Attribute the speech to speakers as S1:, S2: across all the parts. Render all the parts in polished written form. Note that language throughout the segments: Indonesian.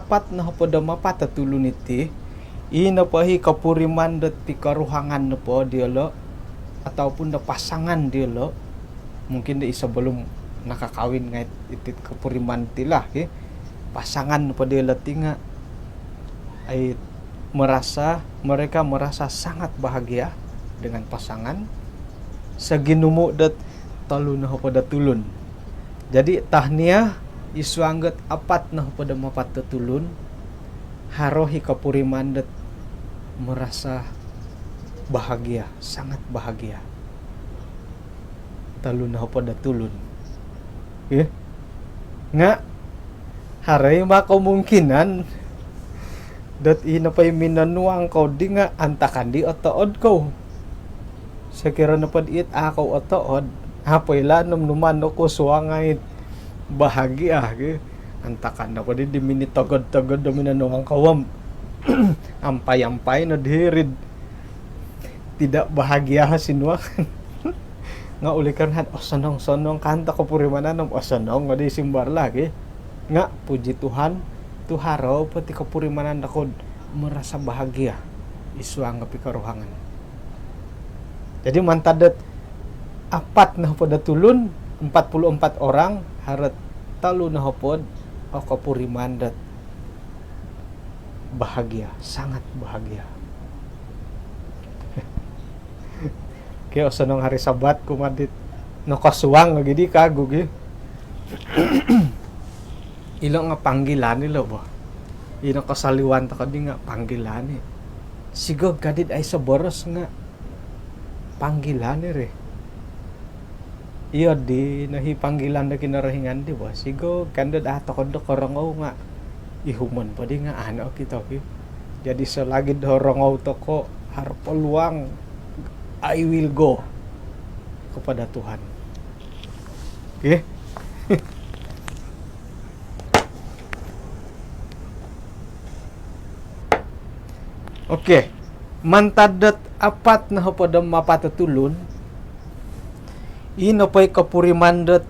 S1: apat na pada mapata tulun iti ina pahi kapuriman dat pikaruhangan na po diolo ataupun na pasangan diolo mungkin di isa belum nakakawin ngait itit kapuriman tilah pasangan na po diolo tinga ay mereka merasa sangat bahagia dengan pasangan sa ginumu dat talun na pada tulun. Jadi tahniah isuangget apat na pada mapata tulun harohi kapurimandet merasa bahagia, sangat bahagia. Talun na pada tulun. Nga haray makemungkinan dat ina pay minanuang kau di nga antakan di otood ko. Sekira na padiit ako otood apoy lanom numan ako suangait bahagia antakan na padi di minit tagod-tagod do minanuang kawam ampay-ampay na dihirid tidak bahagia hasinwa nga ulikan han sonong-sonong kanta ko purimanan sonong nga di simbar lagi nga puji Tuhan tuharo pati kapurimanan ako merasa bahagia isuang pikaruhangan. Jadi mantadet apat na pada tulun 44 orang harat talu na hopod o kapurimandat bahagia, sangat bahagia. Kaya sanong hari Sabat kumadit no kasuwang lagi di kagug ilo nga panggilan nila ba ilo kasaliwan ta kadi nga panggilan sigog kadit ay sa boros nga panggilan re iyo di nahi panggilan na kinarahingan di ba sigog kanda ato kondo korongaw nga ihuman pa di nga ano kita jadi selagi dorongaw to ko harpeluang I will go kepada Tuhan. Okay? Oke. Mantadat apat na pada mapata tulun ino pay kapurimandat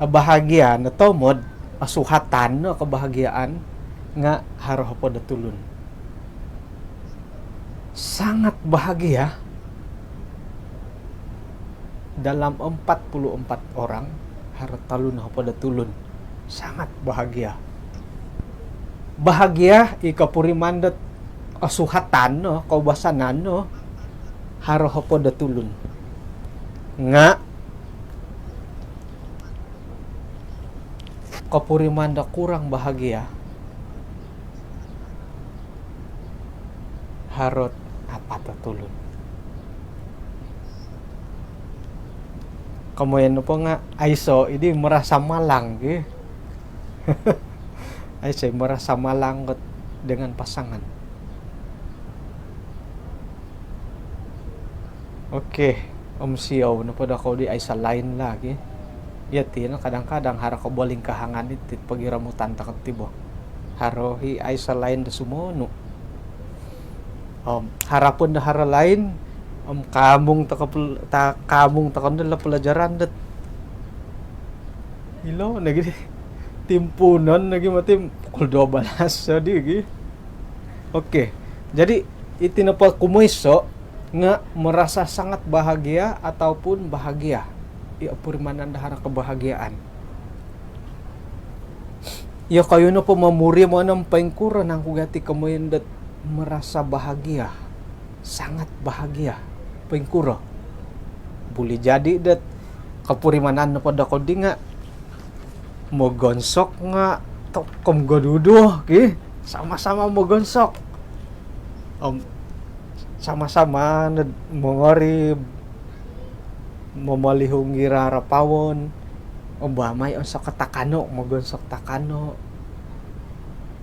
S1: bahagia na tomod asuhatan no kebahagiaan nga haroh pada tulun. Sangat bahagia dalam 44 orang hartalun pada tulun. Sangat bahagia. Bahagia ikapurimandat asuhatan no kaubasanan no haroh pada tulun. Nga kapurimanda kurang bahagia harot apa tulun. Kemudian po nga aiso ini merasa malang aiso merasa malang dengan pasangan. Oke, Om Siaw na pada kau di aisa lain lagi. Ya tina kadang-kadang hara ko boling kahangan itit pagiramutan ta katibo. Harohi aisa lain da sumono. Harapun da hara lain kamung takandala pelajaran dat ilo nagi timpunan nagi matim pukul 12 jadi gi. Oke. Jadi itinapa kumuiso nga merasa sangat bahagia ataupun bahagia. Ya purimanan dahara kebahagiaan. Ya kayo na po mamuri mo ng paingkura nang kugati kamoyin dat merasa bahagia, sangat bahagia, paingkura. Boleh jadi dat kapurimanan na pada kodi nga mo gonsok nga tokom gadudo, sama-sama mo gonsok. Sama-sama mongorib mamalihong irarapawon obamay on sa katakano mo gonsok takano.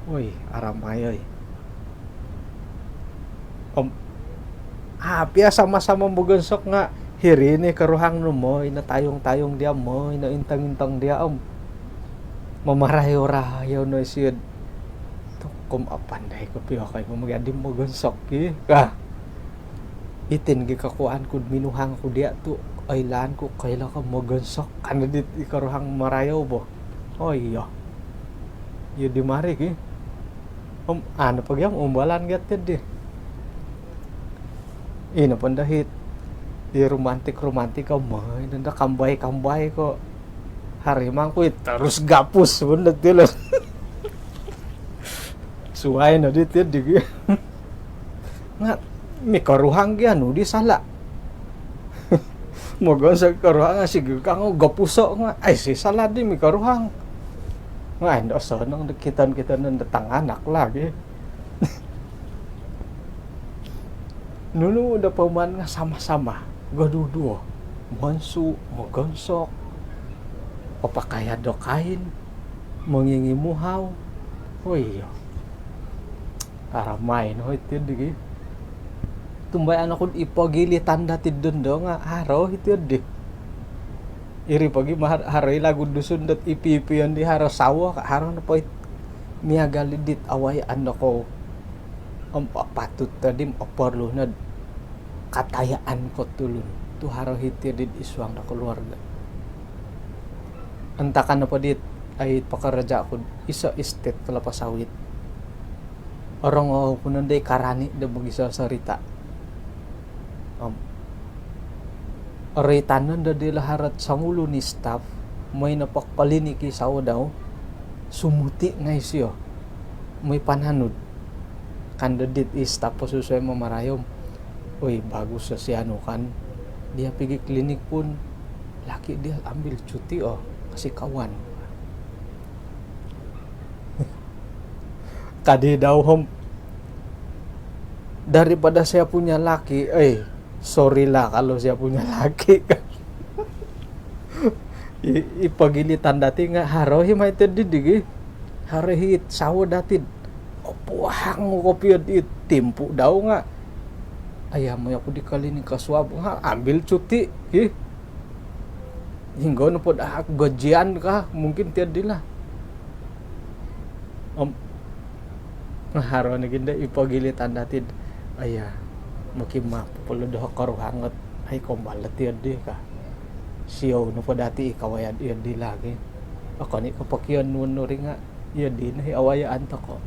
S1: Uy, aramay oy. Apya sama-sama bugonsok nga hirini karuhang no mo ina tayong-tayong dia mo ina intang-intang dia mamarayo-rayo no siyod tukom apanday ko piyo kay mamagadi mo gonsok itin gikakuan kud minuhang ko dia tu ailan ko kayla ka mo gonsok kanadit ikaruhang marayo bo. Oh iya Ya di mari ki. Ano pag yung umbalan gatid di. Ina pandahit. Di romantik ka may nanda kambay ko. Harimang ko terus gapus bunda tilo. Suway na dit di ki. Nga mi karuhang gyano di sala. Mogon sa karuhang sige kang gapuso nga ay si sala di mi karuhang. Nga endo so nang kita nang datang anak lagi. Nunu udah paman nga sama-sama gadudo monsu mogonsok papakaya do kain mengingi muhaw hoy aramay no itu di tumbay anak ko ipagili tanda tidun do nga haro itu di iri pagi haroy lagu dusun dat ipipion di haro sawo haro na po miaga lidit away ano ko patut tadi perlu na katayaan ko tulun tu haro hitir di iswang na keluarga entakan apa dit ay pakaraja ko isa estate kelapa sawit orang punan day karani da bagisa sarita oritanan da dilaharat sangulo ni staff may napakpaliniki sawo daw sumuti ngay siyo may panhanod candidate is tapos susuay mamarayom uy bagus sa siano kan dia pergi klinik pun laki dia ambil cuti kasi kawan kadi daw daripada saya punya laki sorry lah kalau saya punya laki kan ipagilitan dati nga harohi may tedidi harohi sawo dati opuhang kopi di timpu daw nga ayah mo ako di kali ni kaswab nga ambil cuti hingga no pod gajian ka mungkin tiadi lah haro na ginda ipagilitan natin ayah mungkin mapulo doh karuhangat ay kumbalat tiadi ka siyaw no pod dati ikawayan tiadi lagi ako ni kapakyan nuno rin nga yadi na awayaan ta ko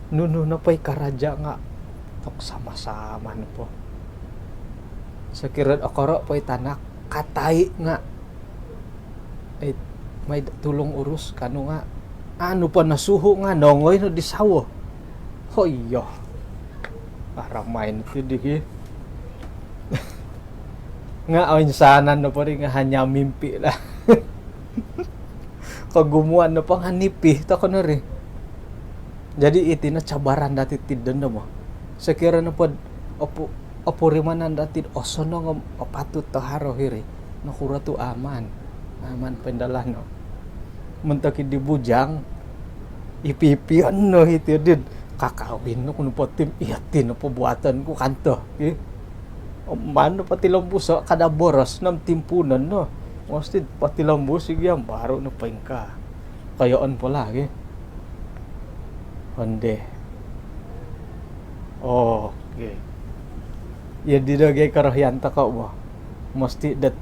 S1: nuno na pa'y karaja nga tok sama-sama na po sa kirad akara pa'y tanak katay nga ay may tulong urus kano nga ano pa nasuho nga nongoy no disawo hoyo para main tidi nga insanan na pa rin nga hanya mimpi la kagumuan na pang hanipi tako na rin. Jadi iti na cabaran dati tidden mo. Sekira na pod opo rimanan dati osono nga patut to haro hiri. Nakura tu aman pendalah no. Mentakid di bujang ipipian no hiti din kakawin no kuno tim iyatin no pabuatan ko kanto. Mano pati lambuso kada boros nam timpunan no. Mostid pati lambus sigyan baro no paingka. Kayoon po lagi. Honde. Okay. Ya didagay karahyan ta ko mo. Mesti dat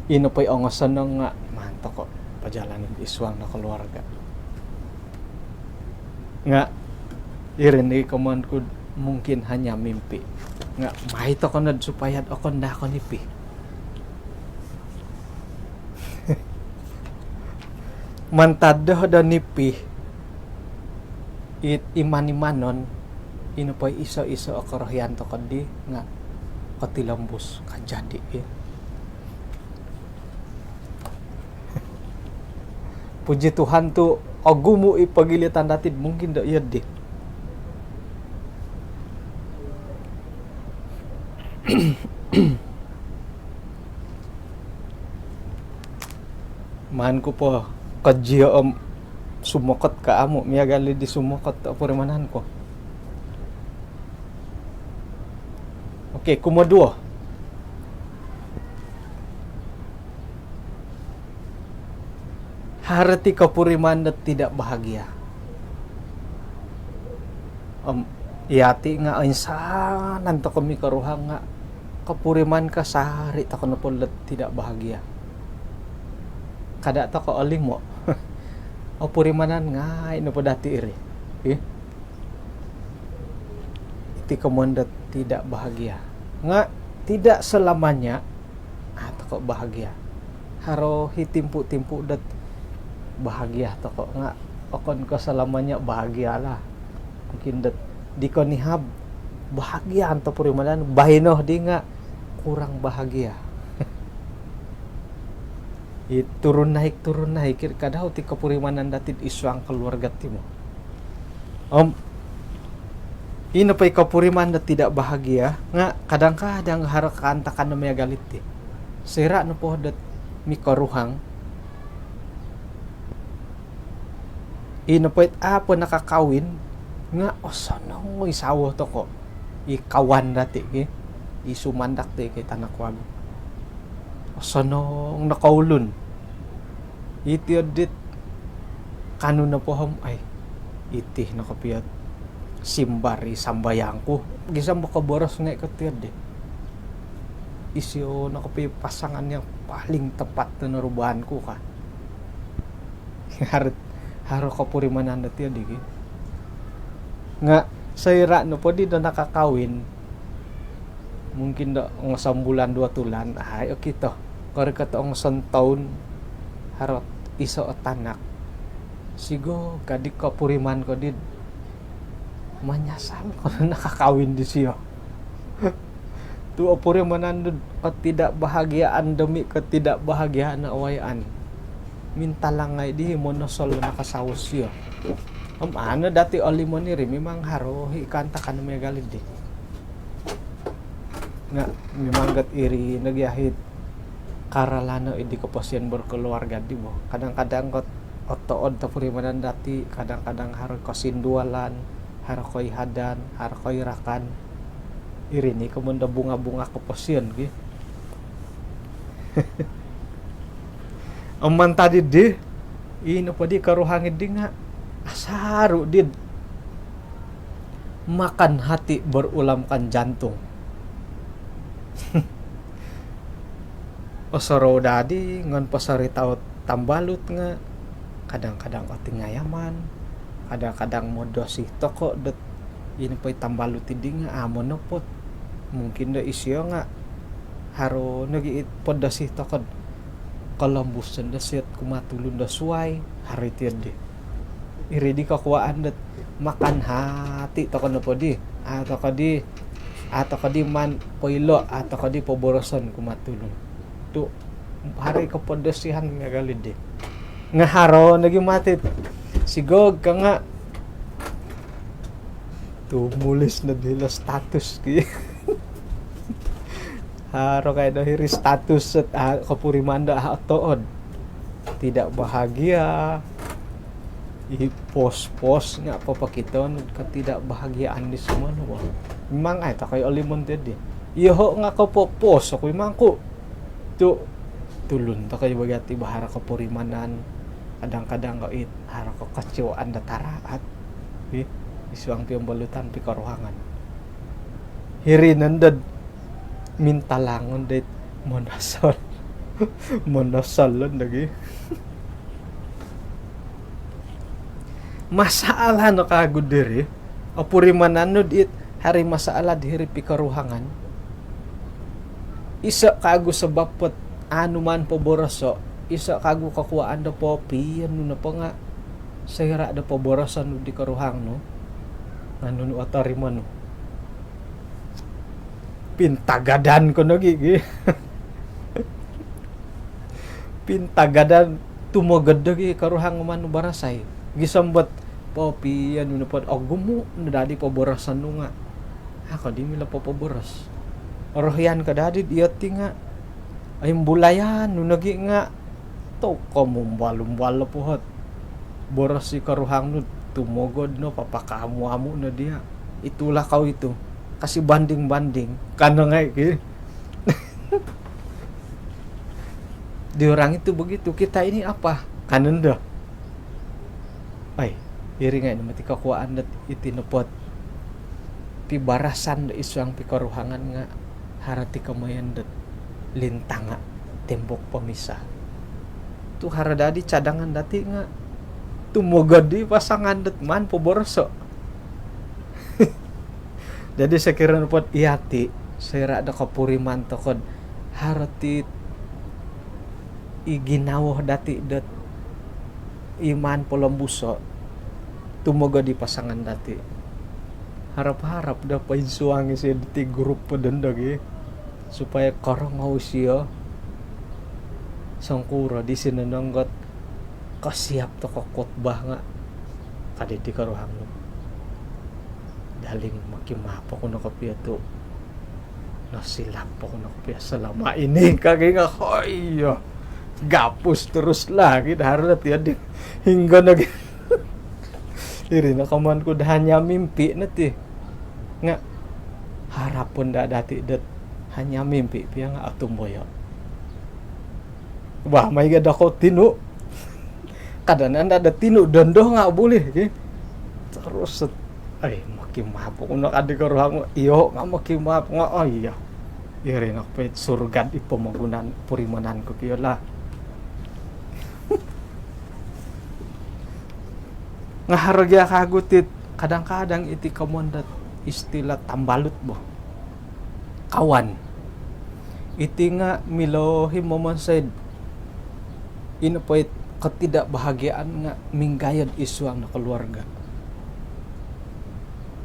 S1: ino pay ongosan nga manto ko pajalanin iswang na keluarga. Nga irin kaman ko mungkin hanya mimpi. Nga mahita ko nad supaya ako nda ko nipi. Mantado da nipi. It imani-manon ino pa isa-isa akarahyan to kadi nga katilambos kajadi puji Tuhan tu agumo ipagilitan datid mungkin da iyad di man ko po kadya sumokot ka amo miyagali di sumokot po rimanan ko. Okay, kumadua. Harati kapuriman na tidak bahagia. Iyati nga insanan to kami karuhang nga kapuriman ka sahari ta kono tidak bahagia. Kada ta ko aling mo. opurimanan ngai no dati iri. Iti kemondet tidak bahagia. Nga tidak selamanya atau kok bahagia. Haro hitimpu-timpu dat bahagia to kok nga okon ko selamanya bahagia lah. Mungkin dat dikonihab bahagia anto purimanan bahinoh di nga kurang bahagia. Turun naik kadang ti kapurimanan datit isuang keluarga timo. Ino pa kapuriman na tidak bahagia nga kadang-kadang hara kaantakan na may galit ti. Sira no po dat mikaruhang. Ino pa apo nakakawin nga osono isawo to ko. Ikawan dati isumandak ti kay tanakwag. Osono nakaulun. Iti adit kanu na pohom ay iti nakapiyat simbari sambayangku gisam baka boros nga ikatiyad isyo nakapi pasangan yang paling tepat na narubahan ko ka haro kapurimanan na tiyad nga sayra no po di na nakakawin mungkin da ng 1 bulan 2 tulan ay okay to kare ka to ang 1 taon harot iso tanak sigo kadik kapuriman ko did manyasal ko na nakakawin di siya. Tu opore manandod ketidakbahagiaan demi ketidakbahagiaan na awayan. Minta lang ngay di monosol na kasawos siya. Ano dati oli mo ni memang haro ikanta ka na may galid di. Nga memang gat iri nagyahit karalano idi ko pasyan berkeluarga di mo. Kadang-kadang kot otood tapuri manan dati kadang-kadang haro kasindualan haro koy hadan, haro koy rakan. Irini kumunda bunga-bunga keposian gitu. Aman tadi deh, ini pa di karuhangin di nga asaru did. Makan hati berulamkan jantung. Osoro dadi ngon pasari tahu tambalut nga kadang-kadang oting ngayaman. Kadang-kadang modosi toko det ini pa tambalut hindi nga amon no pot mungkin da isyo nga haro nagiit podasi toko kalambusan da set kumatulun da suway hari tiad iri di kakuaan dat makan hati toko no po di atau kadi man poilo atau kadi poborosan kumatulun tu hari kapodasihan nga galid di nga haro nagi matit sigog ka nga tumulis na dila status ki haro kay dahiri status at kapurimanda tood tidak bahagia i-post nga papakiton ketidakbahagiaan di semua no memang ay ta kay olimon tedi iho nga ko post ako imang ko tu tulun ta kay bagati bahara kapurimanan kadang-kadang ko harap ko kacauan da taraat isuang piyong balutan pi karuhangan hirinan dad minta langon dad monasol lagi masalah no kagud diri apurimanan no dit hari masalah diri pi karuhangan isa kagu sebab pot anuman poboroso isa kagu kakuaan da popi ano na pa nga sayra da poborosan di karuhang no ano no atarima no pintagadan ko no gigi pintagadan tumogad gi karuhang man no barasay gisambat popi ano na pa agumo na dadi poborosan no nga ako di mila poboros orohyan ka dadi iyati nga ay bulayan no nagi nga to kamumbalo puhat boros si karuhang no tumogod no papakamu-amu na dia itulah kau itu kasi banding-banding kano nga di orang itu begitu kita ini apa kanenda ay iri nga mati kakuaan dat itinupot pibarasan da isang pikaruhangan nga harati kamayan dat lintanga tembok pemisah tu haradadi cadangan dati nga tumoga di pasangan det man poborso. Jadi sekira pot iati sera ada kapuriman tokod harati iginawoh dati det iman polombuso tumoga di pasangan dati harap-harap dapat suangi si di grup pedendog supaya korong ngausia sangkura di sini nonggot kasiap toko khotbah nga kaditi karuhang lo daling makin mapa ko nakapia to nasilap ako nakapia selama ini kaki nga hoyo gapus terus lagi daharat ya hingga nag iri nakaman ko hanya mimpi nati nga harapon da dati dat hanya mimpi piya nga atumboyo wah may gada ko tinu kadang ada tinu dondo nga boleh terus ay makin mabok unak adik karuhang iyo nga makin mabok nga oh iya iri nakapit surgat ipamagunan purimanan ko kiyo lah ngaharga kagutit kadang-kadang iti kamondat istilah tambalut bo kawan iti nga milohi momonsaid inapoit ketidakbahagiaan nga minggayad isuang na keluarga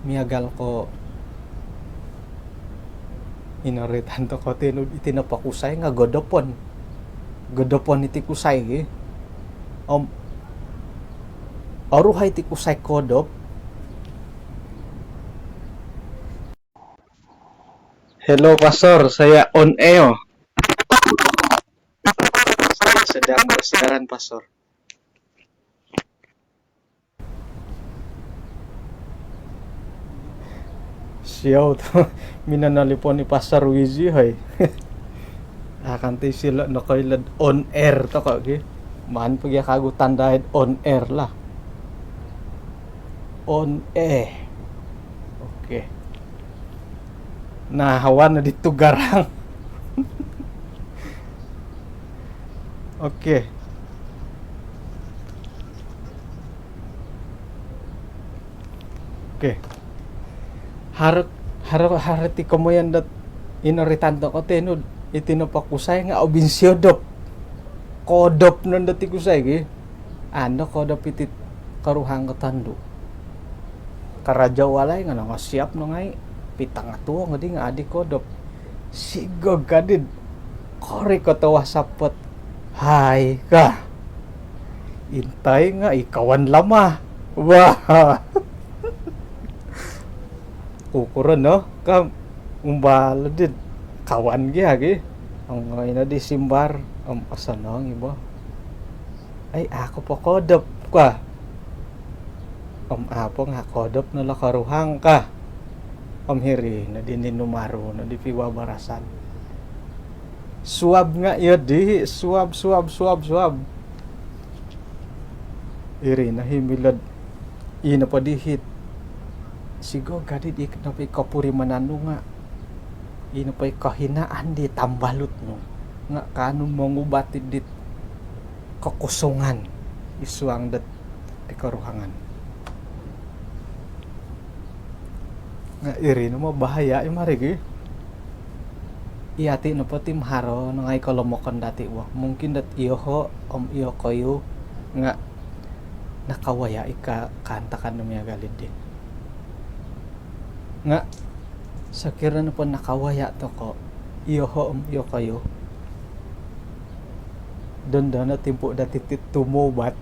S1: miagal ko inaritan to ko tinud iti napakusay nga godopon iti kusay Aruhay ti kusay kodop. Hello Pastor, saya on air. Saya sedang bersiaran Pastor. Siyaw to minanalipon ni Pastor Wizi hay. Akan ti sila nakailad on air to ka gi. Man pagya kagutan dahil on air lah. On air. Okay. Nah, hawan na dito garang. Okay. Okay. Harati kamoyan dat inoritanto ko tenud itinapakusay nga obinsyodop. Kodop nun dati kusay gi. Ano kodop itit karuhang katando. Karaja walay nga nga siap no ngay pitang atuo nga di nga adik kodop sigog kadid kori ko tawa sapot hay ka intay nga ikawan lama wah ukuran no ka umbala did kawan gi ang ina di simbar asanong ibo ay ako pa kodop ka apo nga kodop na lakaruhang ka hiri na din numaro na di piwa barasan suab nga yadi suab iri na himilad ina pa dihit sigo gadi di kenapa kapuri mananu nga ina pa kahinaan di tambalut no nga kanun mangubatid dit kakusungan isuang dat di karuhangan nga iri na mo bahaya marigi iati na po timharo na ngay kolomokan dati wak mungkin dat iyo ho iyo koyo nga nakawaya ika kantakan na miya galid din nga sakira na po nakawaya to ko iyo ho iyo koyo doon na timpo dati tumubat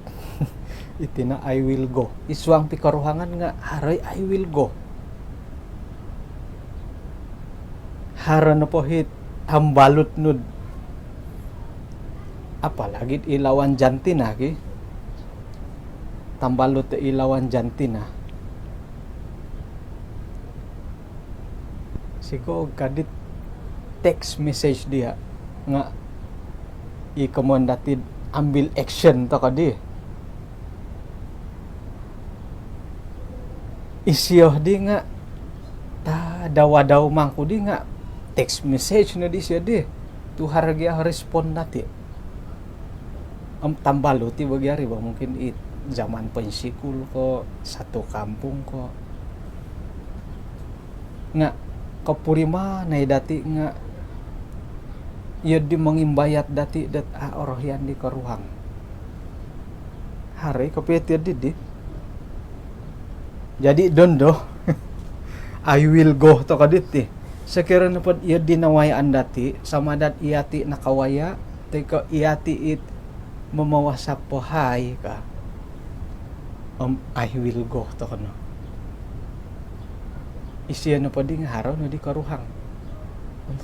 S1: iti na I will go iswang pikaruhangan nga haroy I will go hara na po hit hambalot nud apalagi ilawan jantina ki tambalot ilawan jantina siko kadit text message dia nga i-commandati ambil action to kadi isiyo di nga ta dawa-daw mangku di nga text message na di siya di tu harga respond nati tambalo ti bagyari ba mungkin it zaman pensikul ko satu kampung ko nga kapurima na dati nga iya di mangimbayat dati dat orohyan di karuhang hari kapitir di jadi dondo I will go to kadit sekira na pod iya dinawayaan dati sama dat iyati nakawaya teko iyati it mamawasap po hay ka I will go to kano isiya na po di nga haraw na di karuhang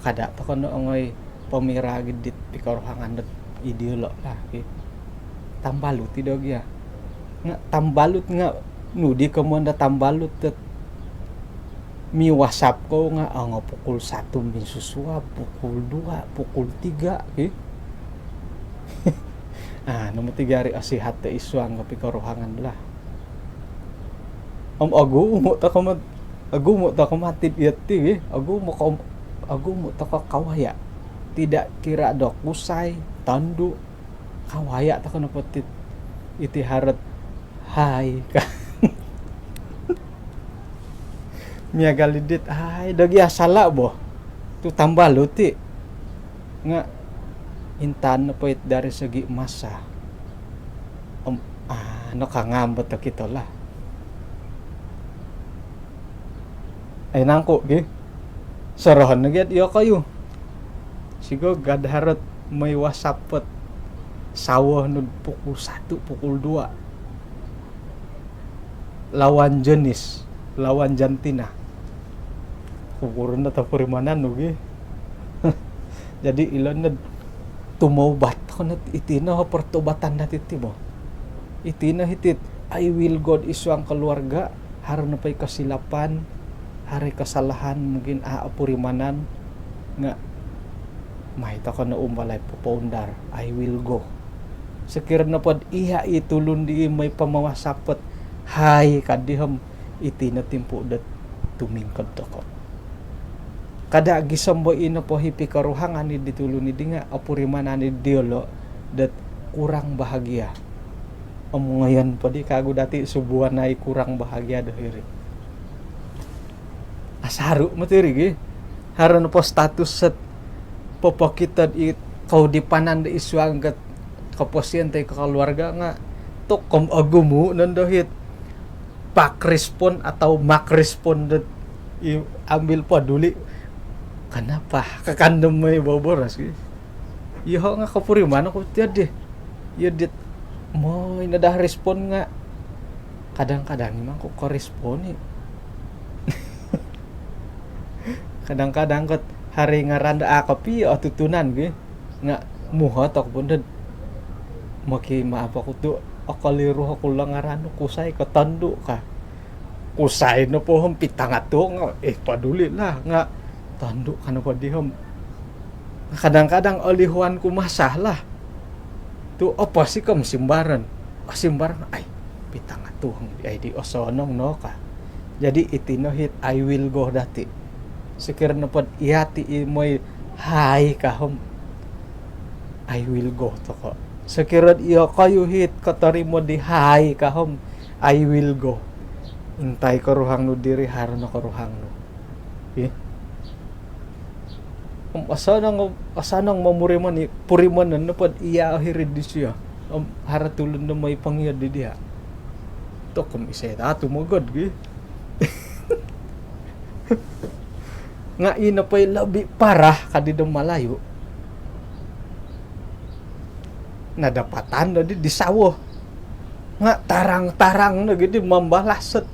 S1: kada to kano angoy pamiragid dit di karuhangan dat ideolo lah tambalut ti dog ya nga tambalut nga nudi kamanda tambalut tet mi WhatsApp ko nga ang pukul 1 min susua pukul 2 pukul 3 namo tigari asihat te iswang kapi karuhangan lah agu mo ta kamatid iti agu mo ta kawaya tidak kira dok usay tandu kawaya ta kana petit iti haret hai ka mia galidit ay dagi asala bo tu tambah luti nga intan na poit dari segi masa no kangambot ta kito lah ay nangko gi sarahan na gyud iyo kayo sigo gadharot may wasapot sawah no pukul 1 pukul 2 lawan jenis lawan jantina kukurun na tapurimanan nugi jadi ilan na tumaubat ko na itina ho pertobatan natit mo itina hitit I will God iswang keluarga harap na pa'y kasilapan hari kesalahan mungkin apurimanan nga mahita ko na umbalay pupaundar I will go sekira na pod iya itulun di may pamawasapot hay kadiham itina timpo dat tumingkod to ko kada gisambo ino po hipi karuhangan ni ditulun ni dinga apurimanan ni diolo dat kurang bahagia ngayon pa di kago dati subuhan na kurang bahagia dahiri asaru matiri gi haran po status set popokitad it kau dipanan di iswang gat kaposiente ka keluarga nga to kom agumu nandohit pak respon atau mak respon dat ambil paduli kenapa kakandem may boboras gi iho nga kapuriman ko tiade yedit mo inadah respon nga kadang-kadang imang ko korespon kadang-kadang kat hari ngaranda akapi o tutunan ge nga muha tok pun maki maapa ko tu akaliru ako lang ngarano kusay katandu ka kusay no po hum pitang ato nga paduli lah nga tandu kana pa dihom kadang-kadang olihuan ko masahlah tu apa sih kam simbaran ay pitang ato ay di osonong no ka jadi itino hit I will go dati sekira na pod iyati imoy hay kahom I will go to ko sekira iyo kayo hit katarimo di hay kahom I will go intay karuhang no diri haro na karuhang no asanang mamuriman purimanan na pod iya hirid di siya haratulun na may pangyad di diha to kum isay tato mo god gi nga ina pa'y labi parah kadidong malayo nadapatan na di sawo nga tarang-tarang na gidi mambalasat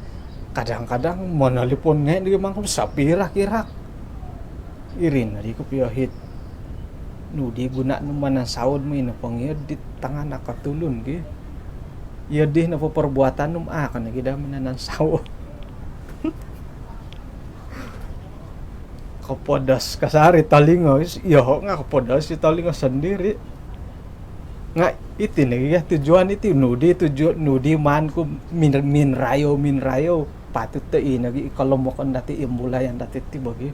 S1: kadang-kadang manalipon nga hindi mang sa pirak-irak irin na di ko piyahit no di guna naman ang sawod mo ina pangyod di tangan nakatulun gi iya di na po perbuatan nung akan na gidaman na ng sawo kapodas kasari talingo iyo nga kapodas si talingo sendiri nga iti nagiya tujuan iti nudi man ko min rayo patut ta inagi ikalomokon dati imbulayan dati ti bagi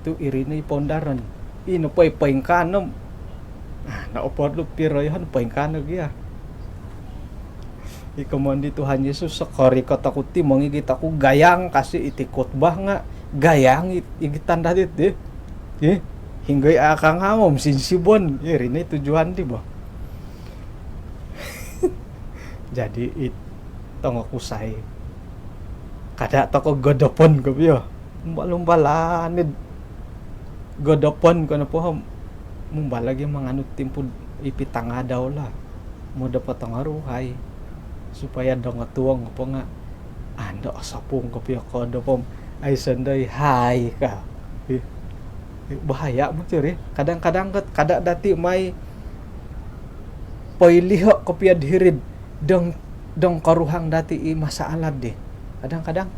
S1: tu irina ipondaran ino pay paingkanom naopod lu piroyhan paingkano giya Ikaman di Tuhan Yesus sekori kata kuti mangigit aku gayang kasih iti khotbah nga gayang igitan datit deh. Hingga akang ngamom sinsibon ini tujuan di bah. Jadi tong aku say kada toko godopon ko biyo lumbalanid godopon ko na po mumbalagi manganut timpud ipitanga daw la mo dapat ang aruhay supaya daw nga tuwang po nga ando asapong ko biyo godopom ay sanday hay ka bahaya mo tiri kadang-kadang kada dati may pailiho ko piad hirid dong karuhang dati masalah deh kadang-kadang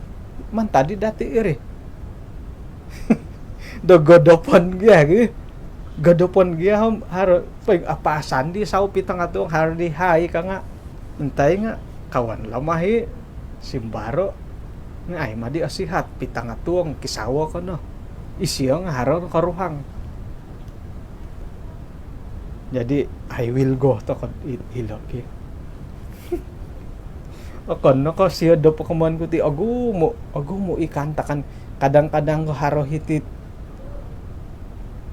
S1: man tadi dati iri do godopon gia godopon gia harus pag apasan di sau pitang atong har di hai ka nga entay nga kawan lamahi simbaro nga ay madi asihat pitang atong kisawa ko no isiyang haron karuhang jadi I will go to ilok Akon nako siya do pakaman ko ti agu mo ikantakan kadang-kadang ko haro hitit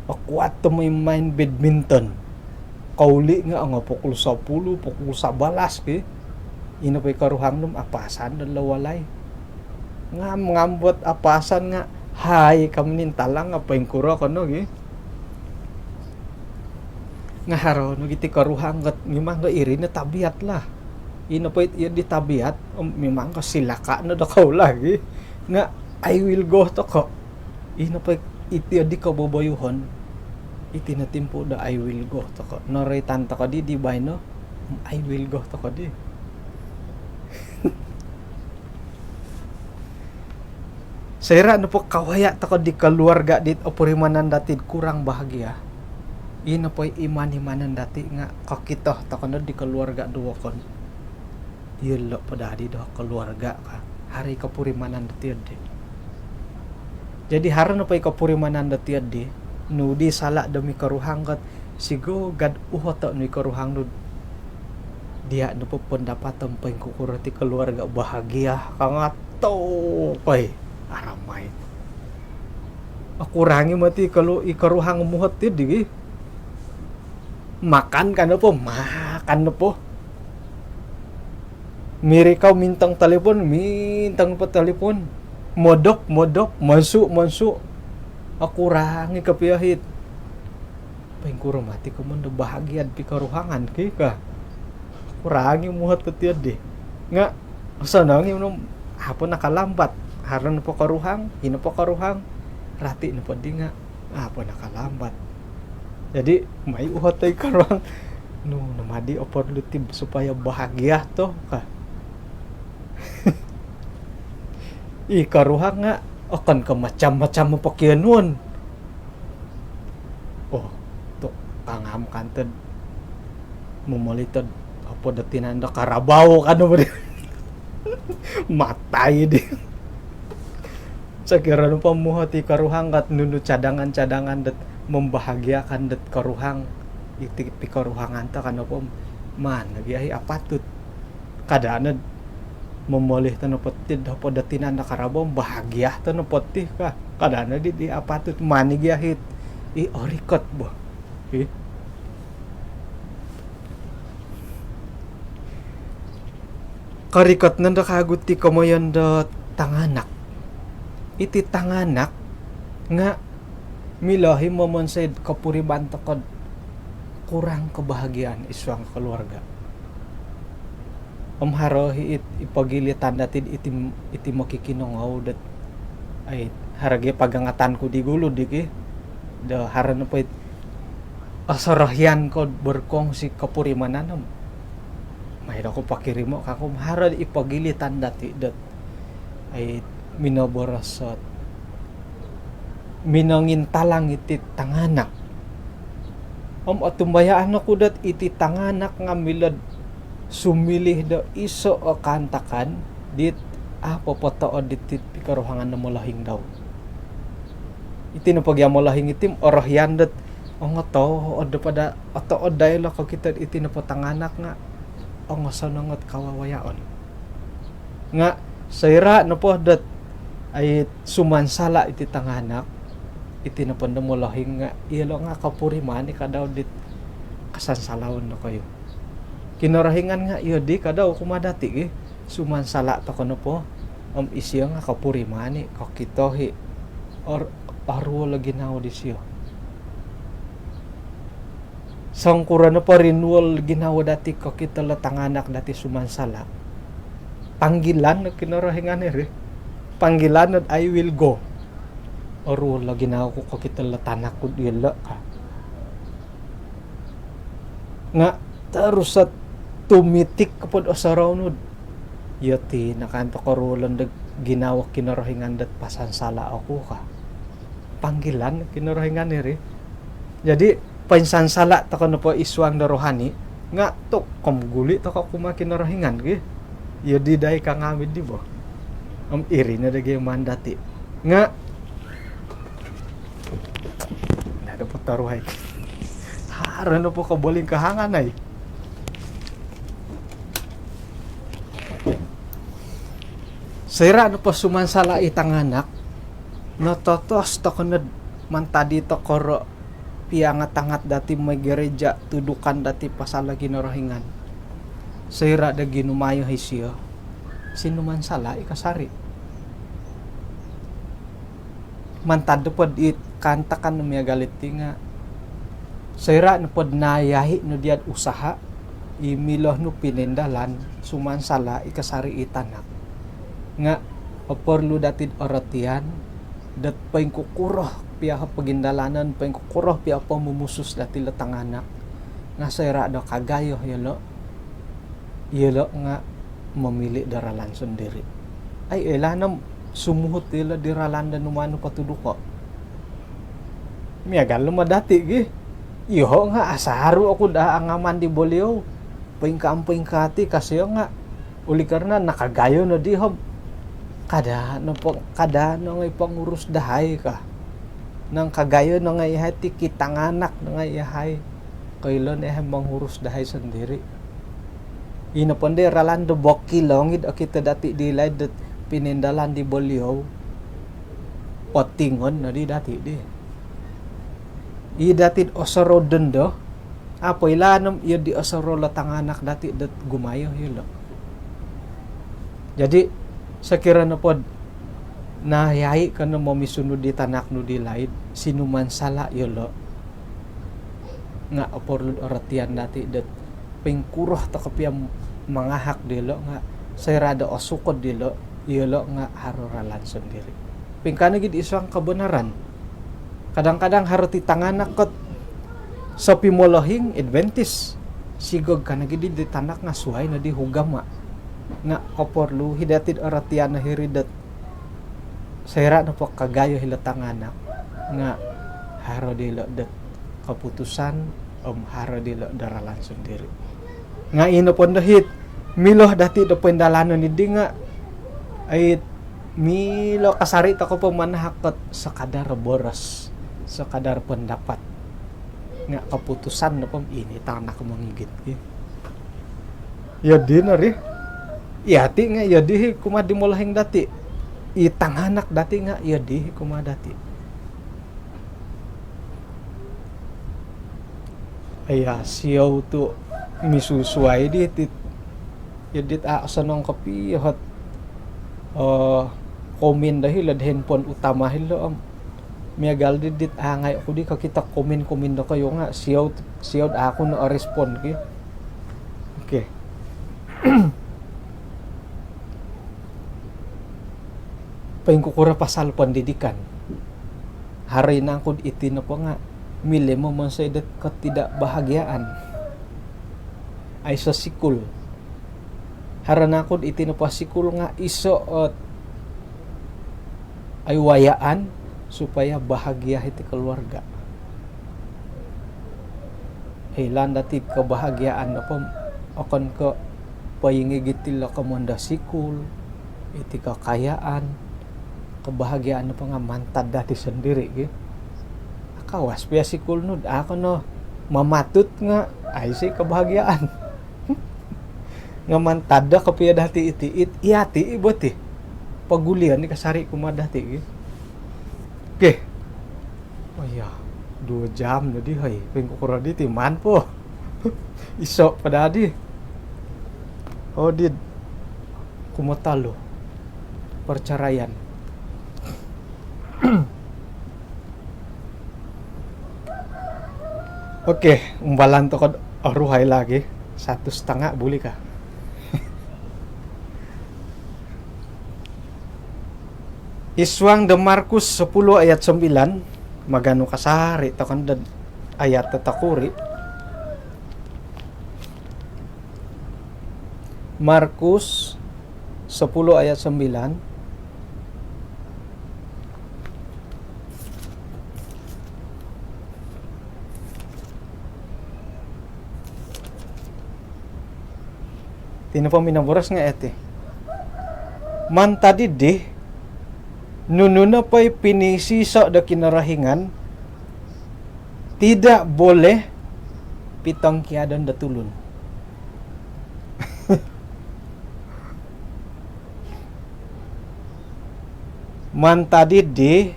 S1: akuat to may main badminton kauli nga ang pukul 10 pukul 11 ki ino pay karuhang num apasan dalawalay ngambot apasan nga hay kamnin talang apa yung kuro kono gi nga haro no giti karuhang gat ngimang ga iri na tabiat lah ino po di tabiat memang ko silaka na dakaw lagi nga I will go to ko ino po iti di ko boboyuhon iti na timpo da I will go to ko noray tanta ko di bay no I will go to ko di Saira no po kawaya to ko di keluarga dit opurimanan datid kurang bahagia ino po iman-imanan dati nga kakito to ko di keluarga duwakon yelo padadi do keluarga ka hari kapurimanan detiad de jadi haran pa kapurimanan detiad de nudi sala demi karuhanggat sigo gad uhota ni karuhang dia no pendapat tempeng kukurati keluarga bahagia kangato pay aramay akurangi mati kalau ikaruhang muhot di makan kan po makan po miri kau mintang telepon modok masuk aku rangi kepiahit pengkuro mati ko mundo bahagian pi karuhangan kika aku rangi muhat petiad deh nga sanangi no hapon nakalambat haran po karuhang hino po karuhang rati no po di nga hapon nakalambat jadi may uhat tay karuhang no namadi opportunity supaya bahagia to ka ikaruhang nga akan ke macam-macam pakianuan oh to kangam kanted memolitod apa datinan da karabaw kano ba matay di sakira no pamuhati karuhang kat nunu cadangan-cadangan dat membahagiakan dat karuhang iti pikaruhangan ta kano po man nagyahi apatut kadana memoleh tano petid apa datinan da karabom bahagia tano potih ka kadana di apatut manig yahit I orikot bo karikot nanda kaguti kamoyan da tanganak iti tanganak nga milahi momonsed kapuriban takod kurang kebahagiaan iswang keluarga harohi ipagilitan datin iti makikinongaw dat ay haragi pagangatan ko di gulo di ki da haran pa asarahyan ko berkong si kapurimanan mayroon ko pakirimo kako harad ipagilitan dati dat ay minoborosot minangin talang iti tanganak atumbayaan ako dat iti tanganak nga milad sumilih do iso o kantakan dit potood dit pikaruhangan na malahing daw iti no pagya malahing itim orahyan dat o nga to o pada ato o dahil ako kita iti no patanganak nga ang sanangat kawawayaon. Nga sayra no po dat ay sumansala iti tanganak iti napandamulahing nga ilo nga kapuriman ikadaw dit kasansalawon na kayo. Kinarahingan nga iyo di kadaw kumadati sumansala ta kono po isyo nga kapurimani kakitohi or arwo lagi naw di siyo. Sangkura na pa renewal ginawa dati kakita latanganak dati sumansala. Panggilan na kinarahingan panggilan at I will go. Or wala ginawa ko kakita latanak ko dila ka. Nga tarus at tumitik kapod o sa raunod. Yati nakanto ko rulan na ginawa kinarahingan dat pasansala ako ka. Panggilan kinarahingan Jadi pansansala ta kono po iswang na rohani nga to kamguli to ka kumakinarahingan yadi day ka ngamid di ba iri na dagay mandati nga nada po taruhay hara na po kabuling kahangan ay sayra na po sumansala itang anak natotos to kono mantadi to koro piangat-angat dati may gereja tudukan dati pasala ginarahingan sayra da ginumayo hay siya sino man sala ikasari mantado pod it kantakan no miya galit nga sayra no pod nayahi no diad usaha imiloh no pinindalan sumansala ikasari itanak nga oporlu datid oratian dat paing kukuroh piya pagindalanan paing kukuroh piya pamumusus dati latanganak nga sayra do kagayo yelo nga memilih daralan sendiri ay elanam sumuhut ila diralanda numano patuduko miagal lumadati iho nga asaru ako da angaman di bolio paing kati kasi nga uli karna nakagayo no di hob kada no ngay pangurus dahay ka nang kagayo no ngay hati kitanganak no ngay yahay kailon mangurus dahay sendiri ina ponde ralando bokki longid o kita dati dilay dat pinindalan di bolio potingon na di dati di i dati osoro dendo apo ilanam iyo di osoro latanganak dati dat gumayo hilo jadi sakira na pod nayayi ka na mamisunod di tanak no di laid sinuman sala yolo nga oporlud oratian dati dat pengkuroh ta kapiyam mangahak dilo nga sayrada osukod dilo yolo nga haroralan sendiri pingkana gid isang kebenaran kadang-kadang harati tanganak kot sa pimolohing adventist sigog kana gid di tanak nga suhay na di hugama nga oporlu hidatid oratian na hiridat sayra na po kagayo hilatanganak nga haro dilo dat kaputusan haro dilo daralan sendiri nga ino pon dahit miloh dati do pendalanon ni di nga ay milo kasari ta ko pamanahakot sa kadar boros sa kadar pendapat nga kaputusan na pom ini tanak mangigit ya dinari yati nga yadi kumadi mulahing dati itanganak dati nga yadi kumadati aya siyaw to misusuay dit yadit sanong kapi hot komen dahil ad handphone utama hilo miagal dit angay ako di kakita komen na kayo nga siyaw ako no respond okay paingkukura pasal pendidikan hari na ako iti na po nga mili mo man sa edat ketidakbahagiaan ay sa sikul haranakod iti na po sikul nga iso ay wayaan supaya bahagia iti keluarga hilan dati kebahagiaan na po akan ke payingigitil kamanda sikul iti kakayaan kebahagiaan na po nga mantad dati sendiri akawas piya sikul nud ako no mamatut nga ay si kebahagiaan ngamantada kapiya dati iti iati ibot pagulian ni kasari kumadati oke oh iya 2 jam na di hay pengkukura di timan po isok pada di oh di kumatalo perceraian oke umbalan to kod ruhay lagi 1,5 boleh kah Iswang de Markus 10 ayat 9 magano kasari takon ayat tatakuri Markus 10 ayat 9 tinapa minaboras nga ete man tadi deh nununa pa'y pinisisa da kinarahingan tidak boleh pitang kiadan da tulun man tadi deh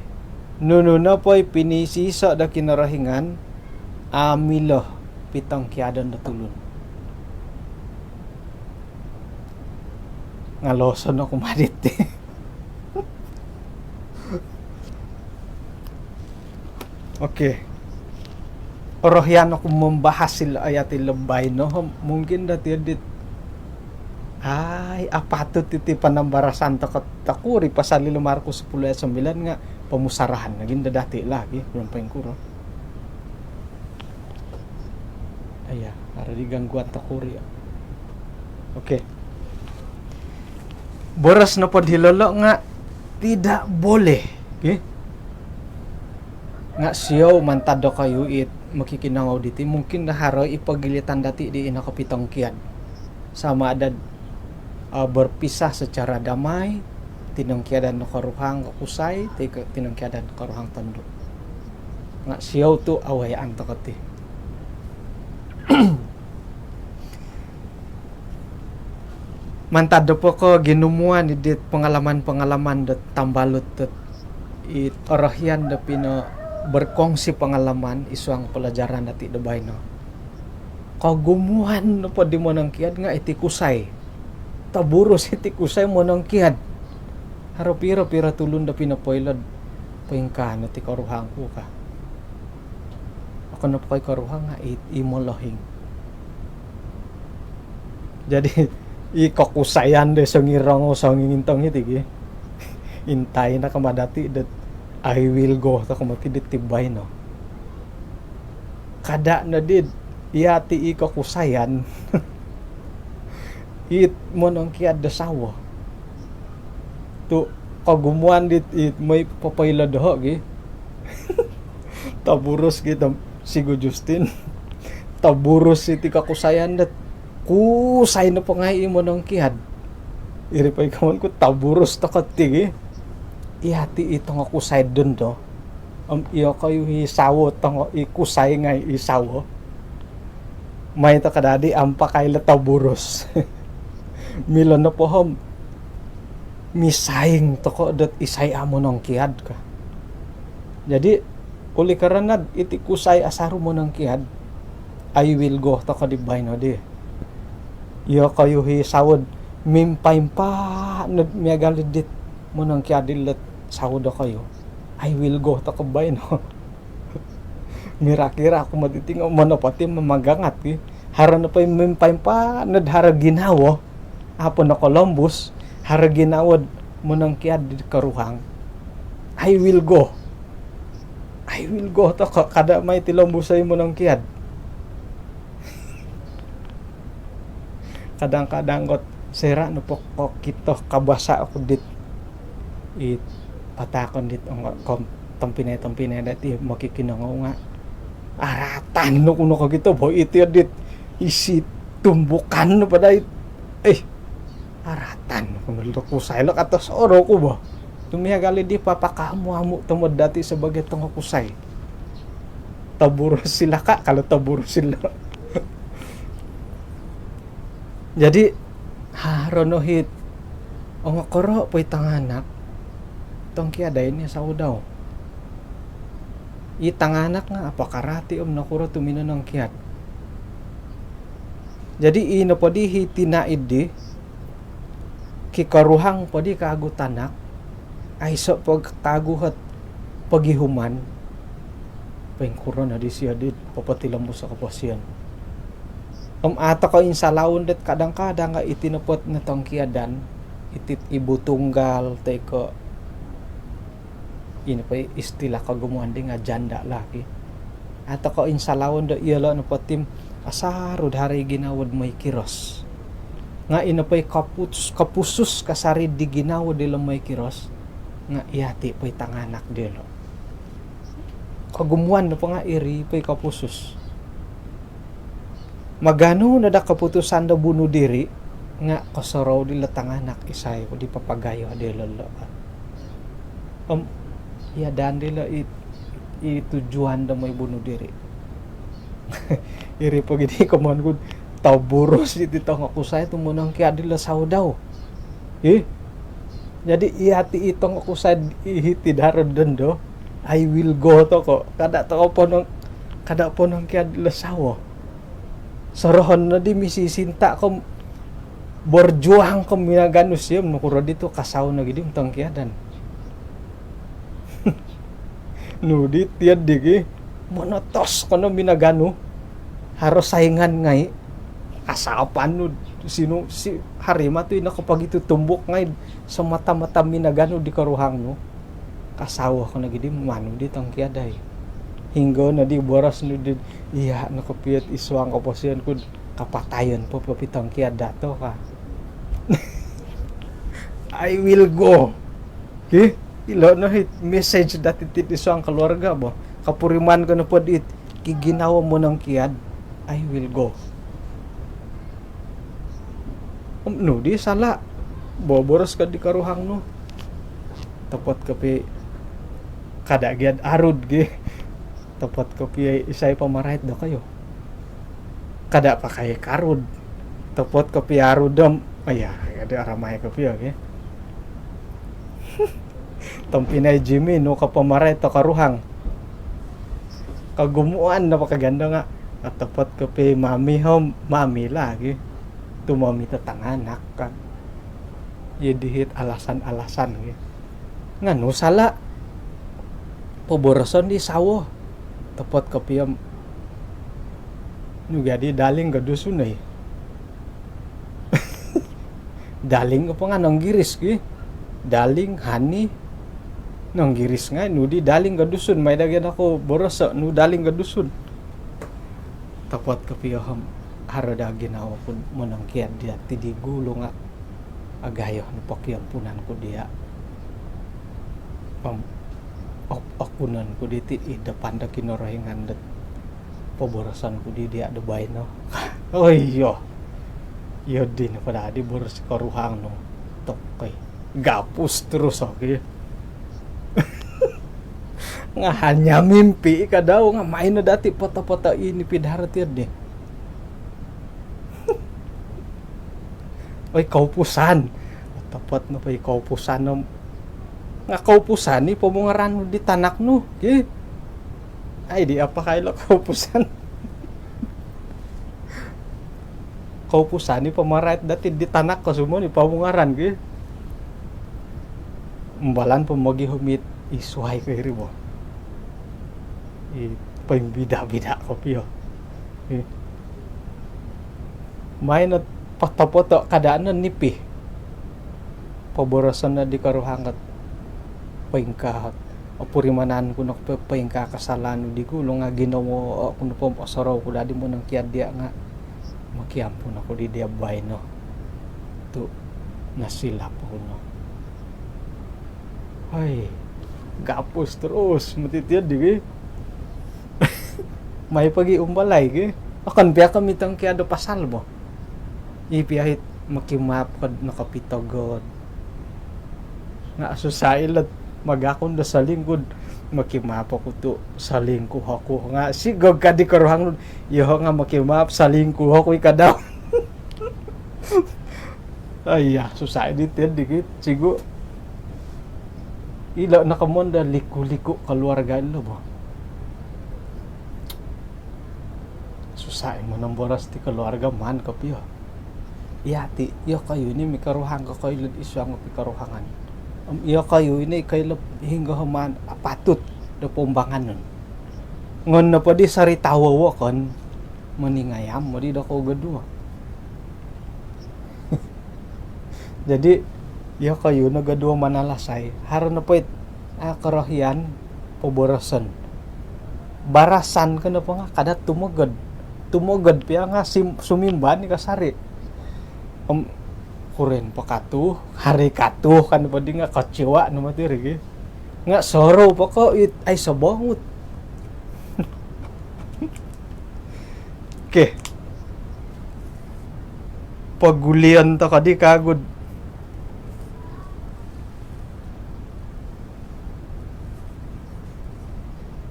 S1: nununa pa'y pinisisa da kinarahingan amilah pitang kiadan da tulun ngaloson ako madit Oke. Rohyan ako membahas sila ayatil lebay no mungkin dati dit ay apatut iti panambarasan takuri pasal 5 Markus 10 ayat 9 nga pamusarahan naging dati lagi belum pengkuro aya para di gangguan takuri oke boras na pod hilolo nga tidak boleh okay? Nga siyaw mantado kayo it makikinangaw diti mungkin naharo ipagilitan dati di inakapitong kiyan sama ada berpisah secara damai tinangkiadan karuhang kakusay tinangkiadan karuhang tondo nga siyaw tu awayaan takati mantado po ko ginumuan dit pengalaman-pengalaman dat tambalot dat it orahyan da pino berkongsi pengalaman isuang pelajaran dati debay no kagumuhan no pa di mo nang kiad nga iti kusay taburos iti kusay mo nang kiad harapira pira tulun da pinapoylad pengkan iti karuhang ko ka ako na pa kay karuhang nga imo lohing jadi ikakusayan de sangirang o sangingintang iti intay na kamadati that I will go ta kumati ditibay no kada na did iyati ikakusayan it mo nang kiad da sawa tu kagumuan dit it may papayla daho gi taburos kita sigo Justin taburos iti kakusayan dat kusay na pa nga mo nang kiad iripay kaman ko taburos takatigi ihati itong akusay dun do iyo kayo hisawo tong ikusay nga isawo may to kadadi ampa kay lataburos milon na po hom misaying to ko dat isay amo nang kiad ka jadi uli karanad iti kusay asaro mo nang kiad I will go to kadibay no di iyo kayo hisawod mimpay-pa miyagalidit mo nang kiadilat sawod kayo I will go ta kabay no mirakira ako matiting manapati mamagangat hara na pa mimpay-pa nadhara ginawo apon na Columbus hara ginawod mo nang kiad karuhang I will go ta kada may tilombusay mo nang kiad kadang-kadang got sera no pokok kito kabasa ako dit it patakon dit ang tampinay dati makikinangaw nga aratan no kuno ka gito boy ito dit isi tumbukan no pada aratan kuno ko saylok atos oro ko ba tumiyagali di papakamu tumod dati sebagai tong kusay taburo sila ka kalau taburo sila jadi haro no hit o makoro po'y tanganak tong kiaday niya sa udaw itanganak nga apakarati nakuro tumino ng kiat jadi ino po di hitinaid di kikaruhang po di kagutanak ay so pagkaguhat pagihuman pengkuro na di siya di papatilam mo sa kapasyan ata ko insalawon det kadang-kadang nga itinupot na tong kiadan itit ibutunggal teko ini pa istila ka gumuandi nga janda laki ato ko insalawon do iyalo no patim asarod hari ginawad may kiros nga ina pa kapusus kasari di ginawad dilo may kiros nga iyati pa tanganak dilo kagumuan no pa nga iri pa kapusus magano na da kaputusan da buno diri nga kasaraw dila tanganak isay ko di papagayo dilo lo ya dan dila itujuan da may bunuh diri iri pag hindi ko man gud tao buros iti tao nga kusay tumunang kaya dila saudaw jadi ihati itong kusay ihiti darod dondo I will go to ko kada po nang kaya dila sawo sorohon na di misisinta ko borjuang ko minaganus yun makuro dito kasaw na gidi tong kiadan nudit tiad digi monotos kono minagano haros saingan ngay asapan no sino si harima to nakapag itutumbok ngay sa mata-mata minagano di karuhang no kasawa ko na gidi mano di tong kiaday hinggo na di boras no di iya nakapiyat iswang kaposian ko kapatayon po papitong kiada to ka I will go ilo no hit message dati titiso ang keluarga bo kapuriman ko na po dit kiginawa mo ng kiad I will go no di sala boboros ka di karuhang no tapot kapi kada gyad arud gi tapot kapi isay pamarait do kayo kada pa kay karud tapot kapi arudam aya ada aramay kapi okay tong Pinay Jimmy no kapamaray to karuhang kagumuan na pakaganda nga at tapat ko pe mami lagi tumami tatanganak ka yedihit alasan-alasan nga no sala poboroson di sawo tapat ko pe no gadi daling gadusun ay daling pa nga nang giris daling hani nang giris nga nudi daling gadusun may dagyan ako borosa no daling gadusun tapot kapiyaham harada ginawa ko mo nang kiyan dia ti gulo nga agayo no pakyan punan ko dia akunan ko diti depan da kinorahingan det poborosan ko di dia debay no oy yo din pada di boros karuhang no tokay gapus terus okay nga hanya mimpi ka daw nga main na dati pota-pota ini pidharatiad deh oy kaupusan tapat na pay kaupusan no nga kaupusan ni pamungaran di tanak no ay di apa kailo kaupusan kaupusan ni pamarait dati di tanak ko sumo ni pamungaran umbalan pamagi humit isuhay ko ribo bida ko piyo may na patapoto kadaan na nipi paborosan na di karuhangat paingkahat apurimanan ko na paingka kasalan di ko nga ginawa ako na pampasaraw ko dadi mo ng kiyad dia nga makiampun ako di dia bay no to nasila po no ay gapos terus matitiad di may pagi umbalay akan biya kami tang kiado pasal mo ipiyahit makimap kad nakapitagod nga asusay at magakon da sa lingkod makimap ako to sa lingko ako nga sigog ka di karuhang yo nga makimap sa lingko ako ikadaw Iya, susah editin dikit. Cigu, ila nakamonda liku-liku keluarga lo bo. Susah mo nang boras ti keluarga man kapio. Iya ti, iyo kayo ini mikaruhang ka kayo isang pikaruhangan. Iyo kayo ini kayo hingga man patut do pombangan nun. Ngon na pa di sari tawawa kon meningayam mo di dako gadua. Jadi ya kayo nagadua manalasay haron na po karahian pabarasan barasan ka na po nga kada tumugad piya nga sumimban ni kasari kuren pakatu hari katu kan pa di nga kaciwa na matiri nga soro pa ko ay sabongot. Okay, pagulian ta kadi kagod.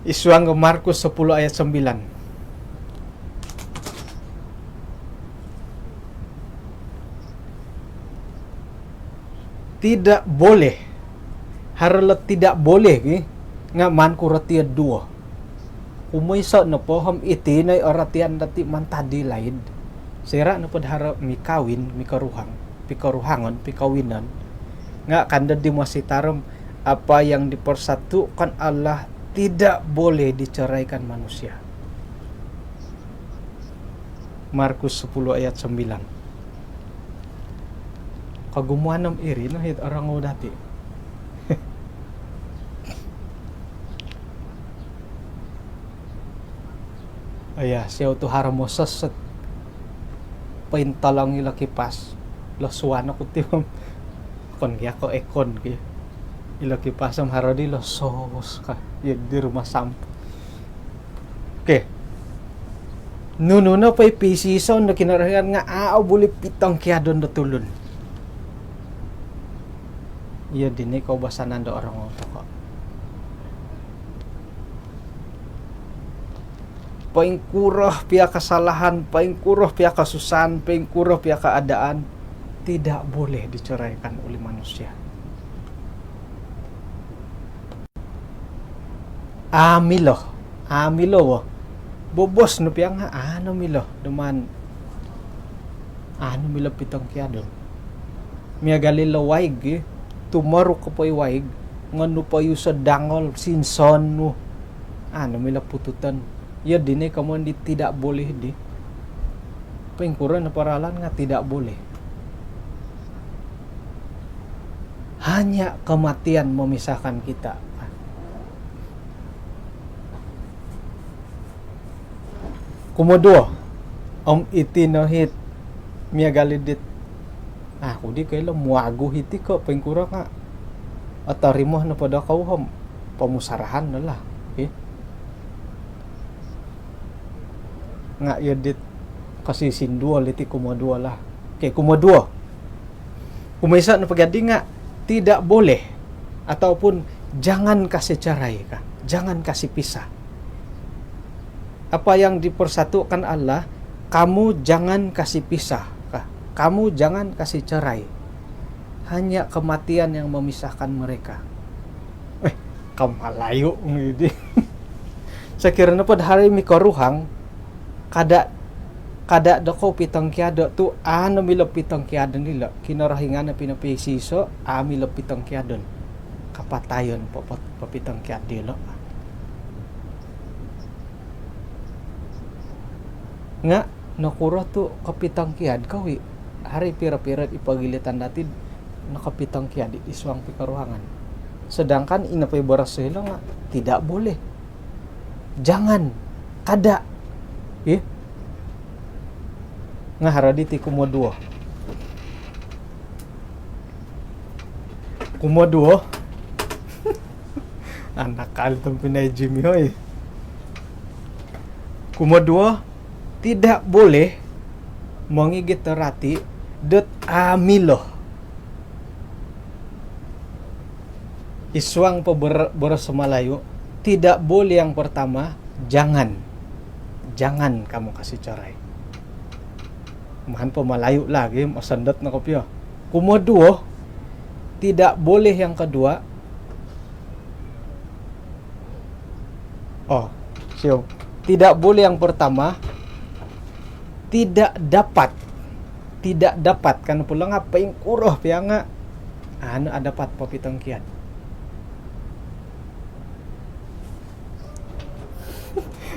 S1: Isuang Markus 10 ayat 9. Tidak boleh. Haralat tidak boleh nga man kuratiad dua. Umaysa na po ham iti na oratian dati man tadi laid. Sira na po harap mikawin, pikaruhangon, pikawinan. Nga kanda di masitaram apa yang dipersatukan Allah tidak boleh diceraikan manusia. Markus 10 ayat 9. Kagumuan ng iri na hit orang o dati. Aya, siya ito haramosas sa paintalang ila kipas. Lasuan ako timam. Kon kaya ko ekon kaya. Ila kipasam haradi losos ka. Yan di rumah sampo. Okay. Nuno na pa'y pisisaw na kinarahan nga aaw buli pitang kaya doon na tulun. Iya din ikaw basa nando orang oto ko. Paingkurah pia kesalahan, paingkurah pia kasusahan, paingkurah pia keadaan tidak boleh diceraikan oleh manusia. Amilo bobos no pia nga milo duman milo pitong kya doon miya galila waig tumaro ka po waig ngano pa yu sa dangol sinson no milo pututan ya dini kamu di tidak boleh di pengkuran na paralan nga tidak boleh hanya kematian memisahkan kita. Kumodua itinohit miya galidit kudi kayo muago hiti ko pengkura nga at tarimo na pada kauham pamusarahan na lah nga yadit kasi sindua liti kumodua lah kumodua kumaisa na pagadi nga tidak boleh ataupun jangan kasih cerai ka jangan kasih pisah. Apa yang dipersatukan Allah, kamu jangan kasih pisah, kamu jangan kasih cerai. Hanya kematian yang memisahkan mereka. Kamalayo ngidi. Sekiranya pada hari mikaruhang kada dako pitang kiado tu milo pitang kiado nila kinarahingan na pinapisiso milo pitang kiadon kapatayon papitang kiadilo. Nga nakura to kapitang kiad kawi hari pira-pira ipagilitan natin nakapitang kiad iswang pikaruhangan sedangkan inapay baras sila nga tidak boleh jangan kada nga haraditi kumodua anak kalitong pinay Jimmy hoy kumodua tidak boleh mengigit terati amilo. Iswang boros Malayu tidak boleh yang pertama jangan kamu kasih cerai. Mahan po Malayu lagi masandot na kopyo. Kemudian tidak boleh yang kedua. Tidak boleh yang pertama. Tidak dapat kan pula ngapain kuroh pianga ada dapat papitong kian.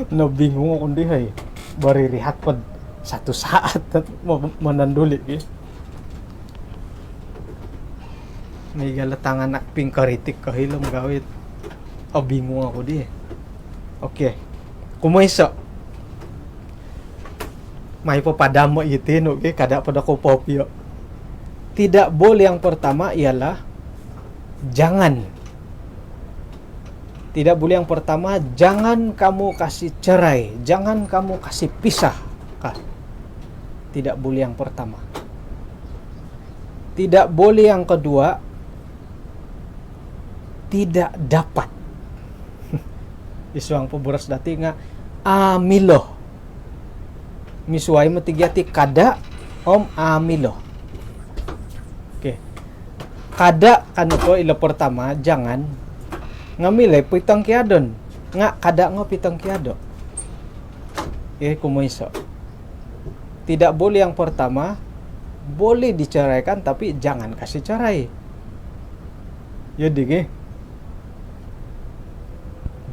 S1: No bingung ako dihay. Bari rihat pod satu saat mananduli eh. May galatangan akping karitik kahilom gawit. Bingung ako di. Okay. Kumaysa. May papadamo itin, okay? Kada pada ko popyo. Tidak boleh yang pertama ialah jangan. Tidak boleh yang pertama, jangan kamu kasih cerai, jangan kamu kasih pisah. Tidak boleh yang pertama. Tidak boleh yang kedua, tidak dapat. Isuang poboras dati nga amilo. Misuay matigyati kada amilo. Okay. Kada kano po ilo pertama, jangan ngamile pitang kiadon. Nga kada nga pitang kiado. Kumoiso. Tidak boleh yang pertama, boleh diceraikan tapi jangan kasih cerai. Jadi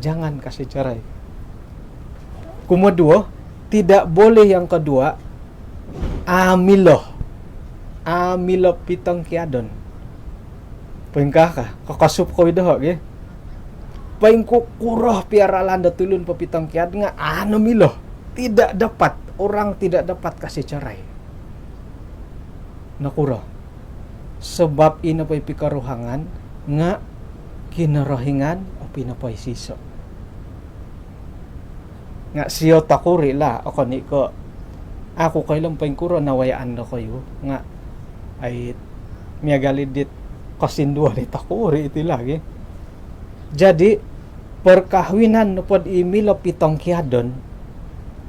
S1: jangan kasih cerai. Kemudian tidak boleh yang kedua, amilo pitang kiadon. Pengkah ka kakasup ko ido ge. Pengko kuroh piaralan datulun papitang kiad nga milo. Tidak dapat, orang tidak dapat kasih cerai. Nakuro. Sebab ina pay pikaruhangan nga kinarahingan o pinapay siso. Nga siyo takuri la ako ni ko ako kailang pengkuro nawayaan na kayo nga ay miyagalidit kasindua ni takuri iti lagi. Jadi perkahwinan no pod imilo pitong kiadon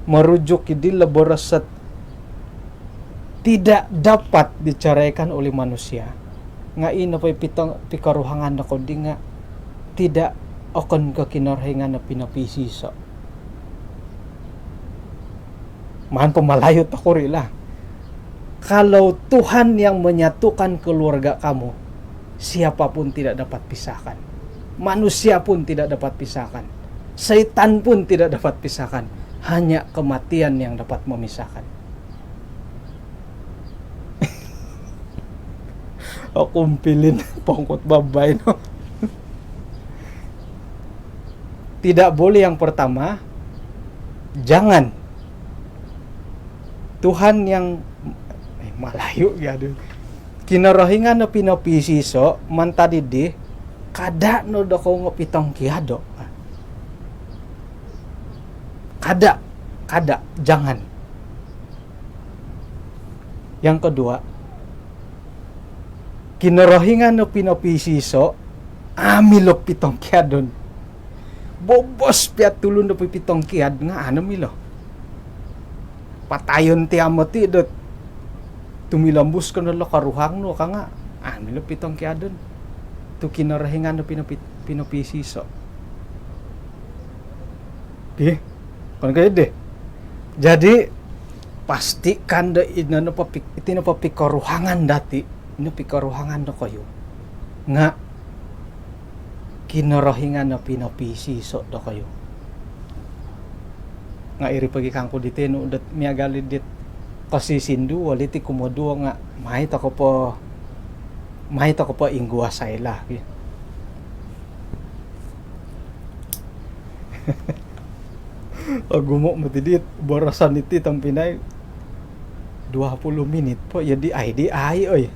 S1: merujuk di laborasat tidak dapat diceraikan oleh manusia. Nga ino pa'y pikaruhangan na ko di nga tidak akan kakinarhingan na pinapisiso. Mahan pemalayot ako rila. Kalau Tuhan yang menyatukan keluarga kamu, siapapun tidak dapat pisahkan. Manusia pun tidak dapat pisahkan. Setan pun tidak dapat pisahkan. Hanya kematian yang dapat memisahkan. Aku umpilin pongkot babay no. Tidak boleh yang pertama, jangan. Tuhan yang malayo gyud. Kinarahingan na pinapisiso mantadidi kada no dako nga pitong kiado. Kada jangan. Yang kedua, kinarahingan na pinapisiso amilok pitong kiadon. Bobos piat tulun na pitong kiad nga milo. Patayon ti amati dot tumilambus ka na karuhang no ka nga milo pitong kiadon. Tu kinarahingan na pinapisiso. Kan kayo de. Jadi pastikan da ina na papikaruhangan dati, ina pikaruhangan na kayo nga kinarahingan na pinapisiso da kayo. Nga iri pagi kangko dite no dat miagali dit kasi sindu waliti kumodo nga mahit ako po ingguwa sayla. Gumo matidit barasan iti tang Pinay 20 minit po yadi ay oy.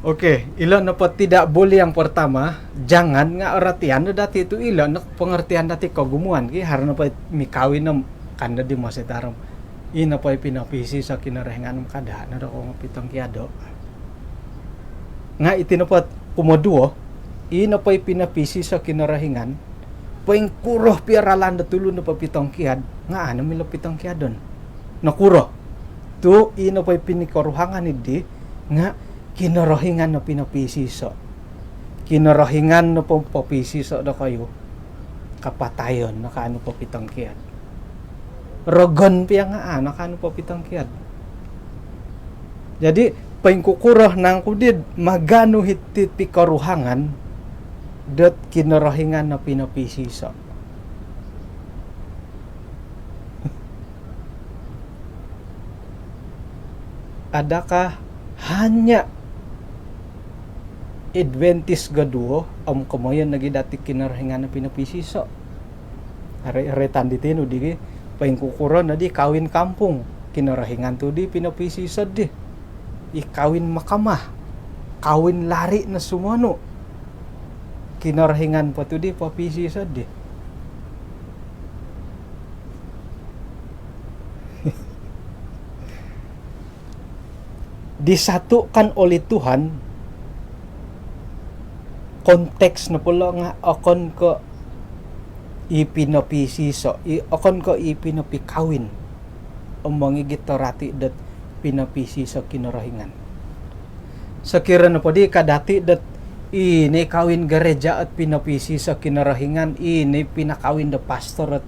S1: Okay, ilan na po tidak boleh yang pertama, jangan nga aratian na dati itu ilan na pengertian dati kagumuan ki harna pa mikawin na kanda di masitaram. Ina pa pinapisi sa kinarahingan ng kada na ko pitong kiado. Nga itinapot kumoduo, ina pa pinapisi sa kinarahingan, paing kuroh piaralan na tulun na pa pitong kiad, nga milo pitong kiadon. Nakuro. tu ino pa'y pinikaruhangan idi nga kinarahingan na pinapisiso. Kinarahingan na pong papisiso na kayo kapatayon na kaano pa pitangkiad. Rogon piya nga na kaano pa pitangkiad. Jadi paingkukurah nang kudid magano hitit pikaruhangan dat kinarahingan na pinapisiso. Adakah hanya Adventist gaduo am kamayan nagi dati kinarahingan na pinapisiso. Are-aretan di tino di paingkukuran na di kawin kampung kinarahingan tu di pinapisiso di ikawin makamah kawin lari na sumano kinarahingan pa tu di papisiso di. Disatukan oleh Tuhan konteks na pula nga akon ko ipinapisiso akon ko ipinapikawin ang mga gitarati dat pinapisiso kinarahingan sa kira na po di kadati dat ini kawin gareja at pinapisiso kinarahingan ini pinakawin da pastor at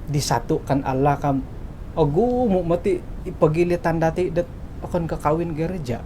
S1: disatukan Allah kam agu mo mati ipagilitan dati dat akan kakawin gereja